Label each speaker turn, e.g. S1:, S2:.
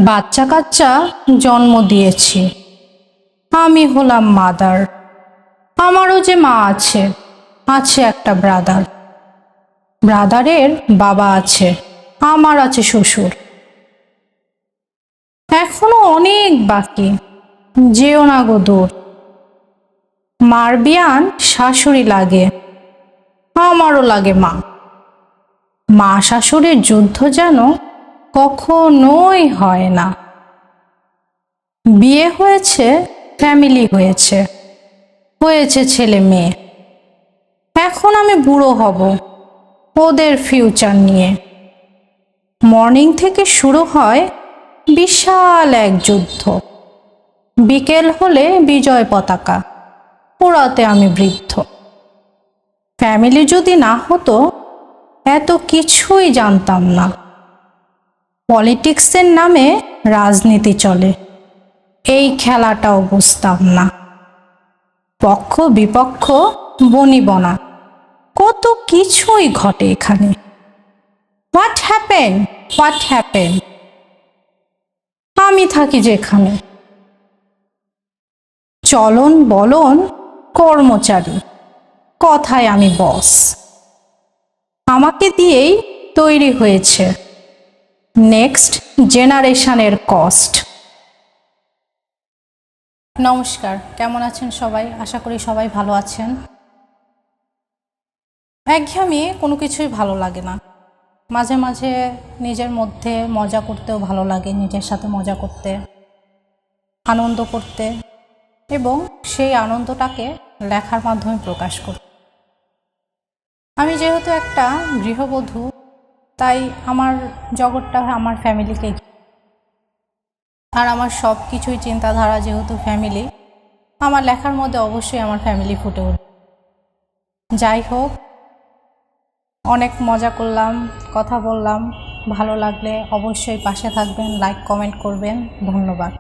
S1: বাচ্চা কাচ্চা জন্ম দিয়েছি, আমি হলাম মাদার। আমারও যে মা আছে, আছে একটা ব্রাদার। ব্রাদারের বাবা আছে, আমার আছে শ্বশুর। এখনো অনেক বাকি, যেও না গো দূর। মার বিয়ান শাশুড়ি লাগে, আমারও লাগে মা। মা শাশুড়ির যুদ্ধ যেন কখনোই হয় না। বিয়ে হয়েছে, ফ্যামিলি হয়েছে, হয়েছে ছেলে মেয়ে। এখন আমি বুড়ো হব ওদের ফিউচার নিয়ে। মর্নিং থেকে শুরু হয় বিশাল এক যুদ্ধ। বিকেল হলে বিজয় পতাকা পোড়াতে আমি বৃদ্ধ। ফ্যামিলি যদি না হতো এত কিছুই জানতাম না। পলিটিক্সের নামে রাজনীতি চলে, এই খেলাটাও বুঝতাম না। পক্ষ বিপক্ষ বনিবনা কত কিছুই ঘটে এখানে। What happen, what happen. আমি থাকি যেখানে। চলন বলন কর্মচারী, কথায় আমি বস। আমাকে দিয়েই তৈরি হয়েছে নেক্সট জেনারেশনের কস্ট। নমস্কার, কেমন আছেন সবাই? আশা করি সবাই ভালো আছেন। একঘেয়েমি কোনো কিছুই ভালো লাগে না। মাঝে মাঝে নিজের মধ্যে মজা করতেও ভালো লাগে, নিজের সাথে মজা করতে, আনন্দ করতে, এবং সেই আনন্দটাকে লেখার মাধ্যমে প্রকাশ করতে। আমি যেহেতু একটা গৃহবধূ, তাই আমার জগৎটা আমার ফ্যামিলিকে, আর আমার সব কিছুই চিন্তাধারা যেহেতু ফ্যামিলি, আমার লেখার মধ্যে অবশ্যই আমার ফ্যামিলি ফুটে উঠবে। যাই হোক, অনেক মজা করলাম, কথা বললাম। ভালো লাগলে অবশ্যই পাশে থাকবেন, লাইক কমেন্ট করবেন। ধন্যবাদ।